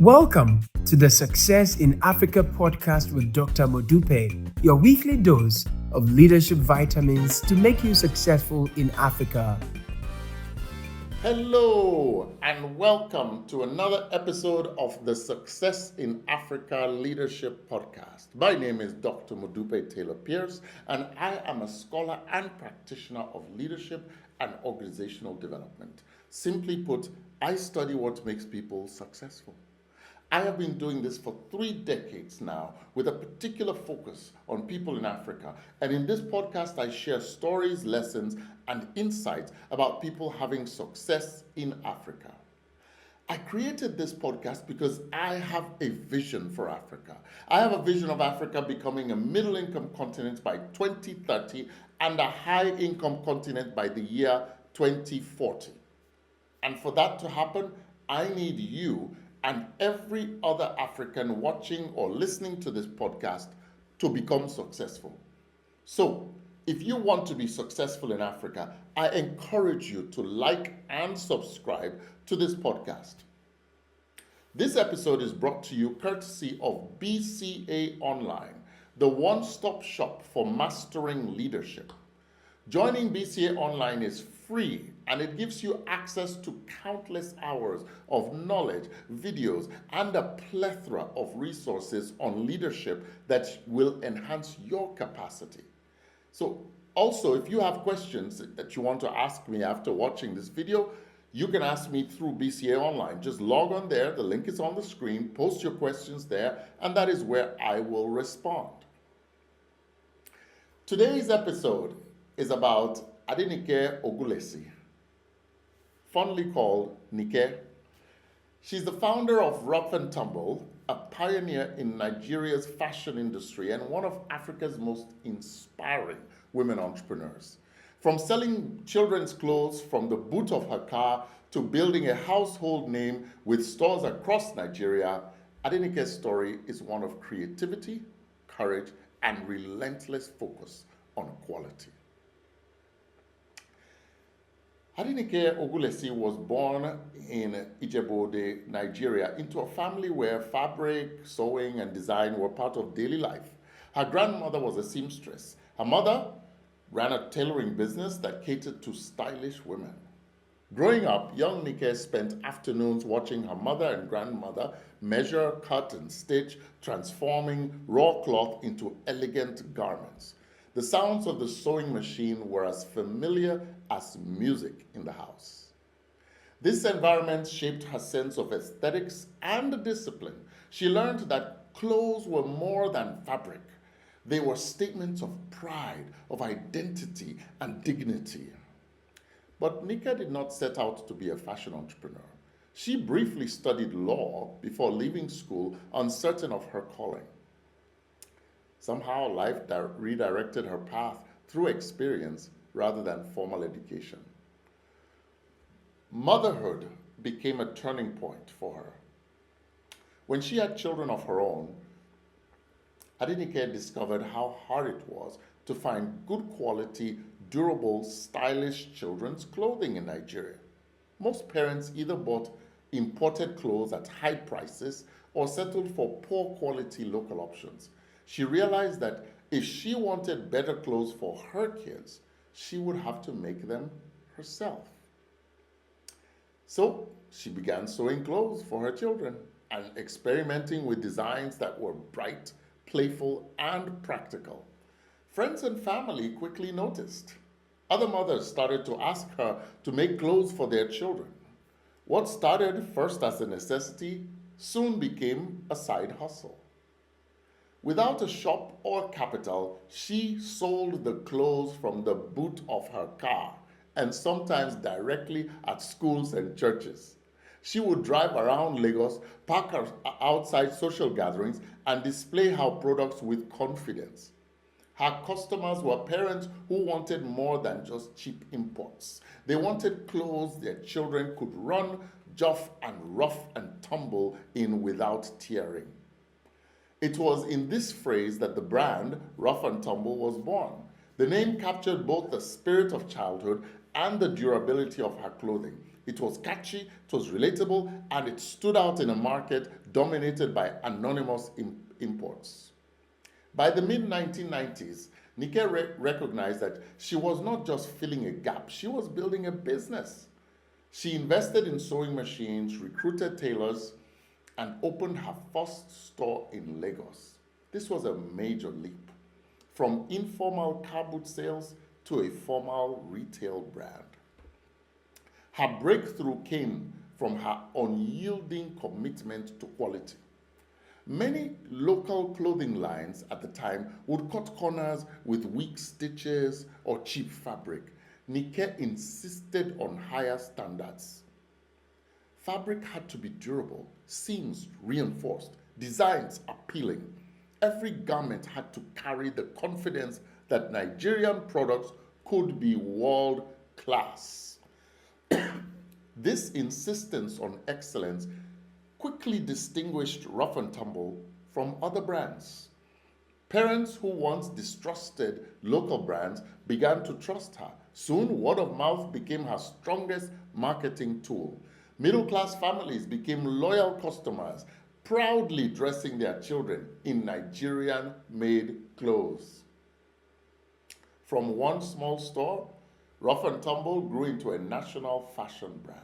Welcome to the Success in Africa podcast with Dr. Modupe, your weekly dose of leadership vitamins to make you successful in Africa. Hello, and welcome to another episode of the Success in Africa Leadership Podcast. My name is Dr. Modupe Taylor Pierce, and I am a scholar and practitioner of leadership and organizational development. Simply put, I study what makes people successful. I have been doing this for 3 decades now with a particular focus on people in Africa. And in this podcast, I share stories, lessons, and insights about people having success in Africa. I created this podcast because I have a vision for Africa. I have a vision of Africa becoming a middle-income continent by 2030 and a high-income continent by the year 2040. And for that to happen, I need you and every other African watching or listening to this podcast to become successful. So, if you want to be successful in Africa, I encourage you to like and subscribe to this podcast. This episode is brought to you courtesy of BCA Online, the one-stop shop for mastering leadership. Joining BCA Online is free, and it gives you access to countless hours of knowledge, videos, and a plethora of resources on leadership that will enhance your capacity. So also, if you have questions that you want to ask me after watching this video, you can ask me through BCA Online. Just log on there, the link is on the screen, post your questions there, and that is where I will respond. Today's episode is about Adenike Ogulensi, fondly called Nike. She's the founder of Ruff and Tumble, a pioneer in Nigeria's fashion industry and one of Africa's most inspiring women entrepreneurs. From selling children's clothes from the boot of her car to building a household name with stores across Nigeria, Adenike's story is one of creativity, courage, and relentless focus on quality. Adenike Ogulensi was born in Ijebu-Ode, Nigeria, into a family where fabric, sewing, and design were part of daily life. Her grandmother was a seamstress. Her mother ran a tailoring business that catered to stylish women. Growing up, young Nike spent afternoons watching her mother and grandmother measure, cut, and stitch, transforming raw cloth into elegant garments. The sounds of the sewing machine were as familiar as music in the house. This environment shaped her sense of aesthetics and discipline. She learned that clothes were more than fabric. They were statements of pride, of identity, and dignity. But Nika did not set out to be a fashion entrepreneur. She briefly studied law before leaving school, uncertain of her calling. Somehow life redirected her path through experience rather than formal education. Motherhood became a turning point for her. When she had children of her own, Adenike discovered how hard it was to find good quality, durable, stylish children's clothing in Nigeria. Most parents either bought imported clothes at high prices or settled for poor quality local options. She realized that if she wanted better clothes for her kids, she would have to make them herself. So she began sewing clothes for her children and experimenting with designs that were bright, playful, and practical. Friends and family quickly noticed. Other mothers started to ask her to make clothes for their children. What started first as a necessity soon became a side hustle. Without a shop or capital, she sold the clothes from the boot of her car and sometimes directly at schools and churches. She would drive around Lagos, park outside social gatherings, and display her products with confidence. Her customers were parents who wanted more than just cheap imports. They wanted clothes their children could run, juff, and rough and tumble in without tearing. It was in this phrase that the brand, Ruff and Tumble, was born. The name captured both the spirit of childhood and the durability of her clothing. It was catchy, it was relatable, and it stood out in a market dominated by anonymous imports. By the mid 1990s, Nike recognized that she was not just filling a gap, she was building a business. She invested in sewing machines, recruited tailors, and opened her first store in Lagos. This was a major leap from informal car boot sales to a formal retail brand. Her breakthrough came from her unyielding commitment to quality. Many local clothing lines at the time would cut corners with weak stitches or cheap fabric. Nike insisted on higher standards. Fabric had to be durable, seams reinforced, designs appealing. Every garment had to carry the confidence that Nigerian products could be world class. This insistence on excellence quickly distinguished Ruff and Tumble from other brands. Parents who once distrusted local brands began to trust her. Soon, word of mouth became her strongest marketing tool. Middle class families became loyal customers, proudly dressing their children in Nigerian made clothes. From one small store, Ruff and Tumble grew into a national fashion brand.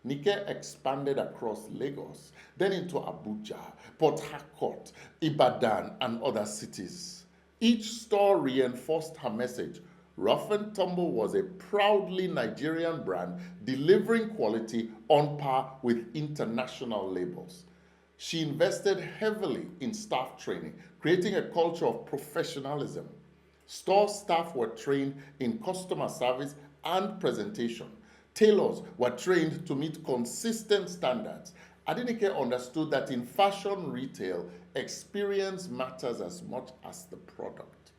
Nike expanded across Lagos, then into Abuja, Port Harcourt, Ibadan, and other cities. Each store reinforced her message. Ruff and Tumble was a proudly Nigerian brand delivering quality on par with international labels. She invested heavily in staff training, creating a culture of professionalism. Store staff were trained in customer service and presentation. Tailors were trained to meet consistent standards. Adenike understood that in fashion retail, experience matters as much as the product.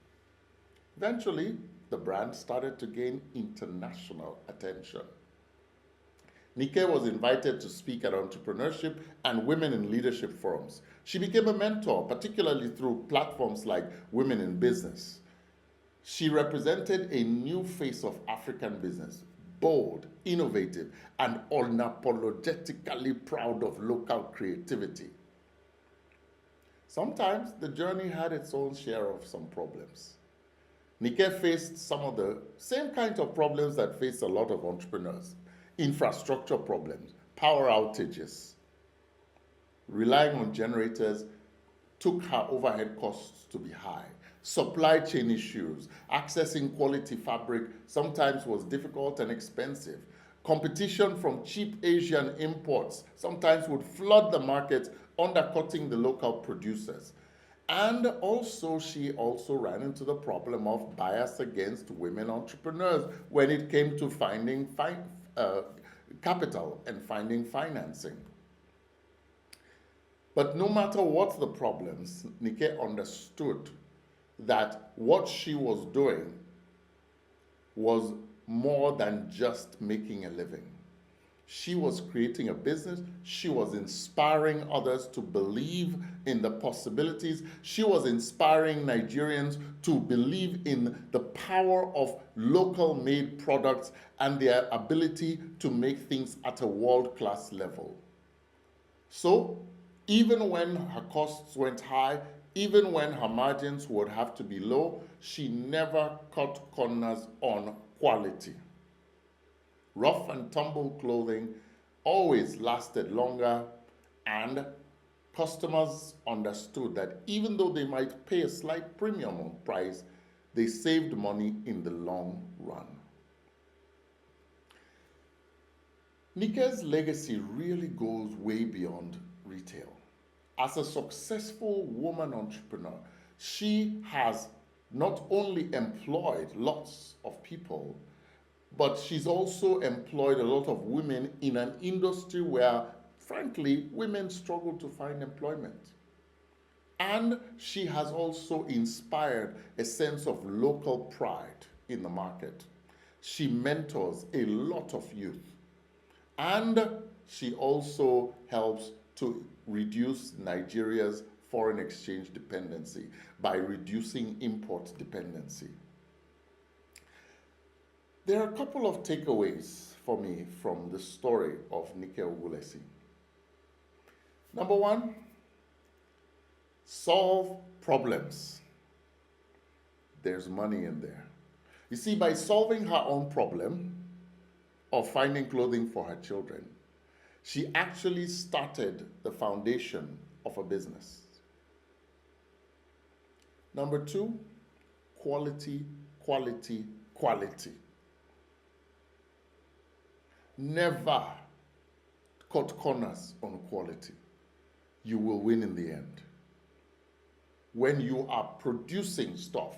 Eventually, the brand started to gain international attention. Nike was invited to speak at entrepreneurship and women in leadership forums. She became a mentor, particularly through platforms like Women in Business. She represented a new face of African business, bold, innovative, and unapologetically proud of local creativity. Sometimes the journey had its own share of some problems. Nike faced some of the same kinds of problems that face a lot of entrepreneurs. Infrastructure problems, power outages. Relying on generators took her overhead costs to be high. Supply chain issues, accessing quality fabric sometimes was difficult and expensive. Competition from cheap Asian imports sometimes would flood the market, undercutting the local producers. And also, she also ran into the problem of bias against women entrepreneurs when it came to finding capital and finding financing. But no matter what the problems, Nike understood that what she was doing was more than just making a living. She was creating a business. She was inspiring others to believe in the possibilities. She was inspiring Nigerians to believe in the power of local made products and their ability to make things at a world-class level. So, even when her costs went high, even when her margins would have to be low, she never cut corners on quality. Ruff and Tumble clothing always lasted longer, and customers understood that even though they might pay a slight premium on price, they saved money in the long run. Nike's legacy really goes way beyond retail. As a successful woman entrepreneur, she has not only employed lots of people, but she's also employed a lot of women in an industry where, frankly, women struggle to find employment. And she has also inspired a sense of local pride in the market. She mentors a lot of youth. And she also helps to reduce Nigeria's foreign exchange dependency by reducing import dependency. There are a couple of takeaways for me from the story of Adenike Ogulensi. Number one, solve problems. There's money in there. You see, by solving her own problem of finding clothing for her children, she actually started the foundation of a business. Number two, quality, quality, quality. Never cut corners on quality. You will win in the end. When you are producing stuff,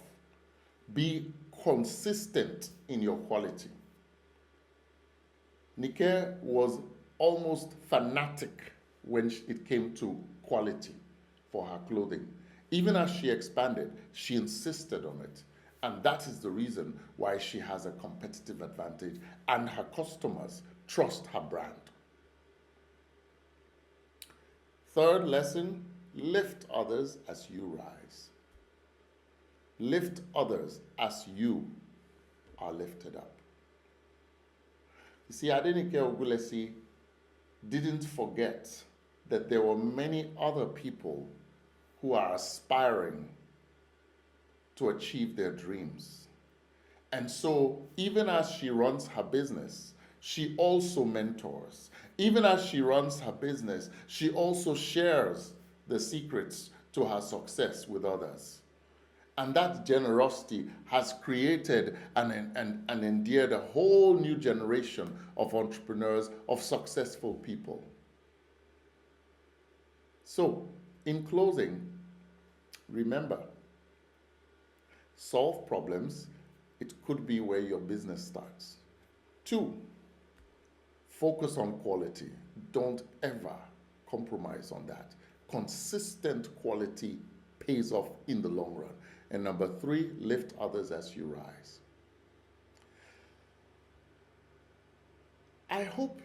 be consistent in your quality. Adenike was almost fanatic when it came to quality for her clothing. Even as she expanded, she insisted on it. And that is the reason why she has a competitive advantage and her customers trust her brand. Third lesson, lift others as you rise. Lift others as you are lifted up. You see, Adenike Ogulensi didn't forget that there were many other people who are aspiring to achieve their dreams. And so, even as she runs her business, she also mentors. Even as she runs her business, she also shares the secrets to her success with others. And that generosity has created and endeared a whole new generation of entrepreneurs, of successful people. So, in closing, remember, solve problems. It could be where your business starts. 2, focus on quality. Don't ever compromise on that. Consistent quality pays off in the long run. And number 3, lift others as you rise. I hope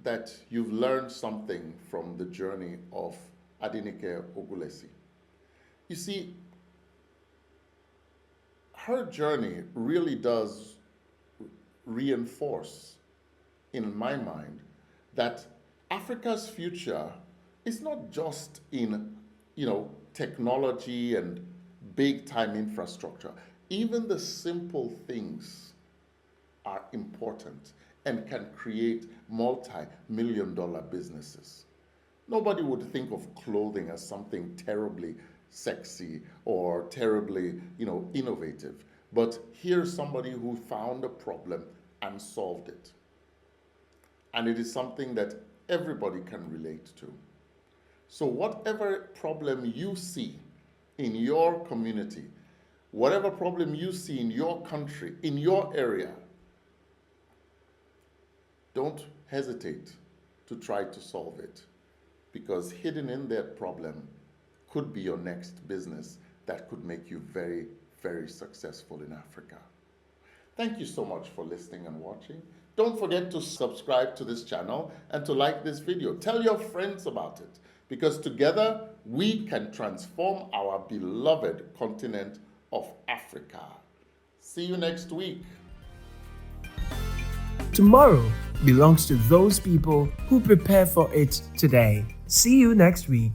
that you've learned something from the journey of Adenike Ogulensi. You see, her journey really does reinforce, in my mind, that Africa's future is not just in, technology and big-time infrastructure. Even the simple things are important and can create multi-million-dollar businesses. Nobody would think of clothing as something terribly sexy or terribly, innovative. But here's somebody who found a problem and solved it. And it is something that everybody can relate to. So whatever problem you see in your community, whatever problem you see in your country, in your area, don't hesitate to try to solve it, because hidden in that problem could be your next business that could make you very, very successful in Africa. Thank you so much for listening and watching. Don't forget to subscribe to this channel and to like this video. Tell your friends about it, because together we can transform our beloved continent of Africa. See you next week. Tomorrow belongs to those people who prepare for it today. See you next week.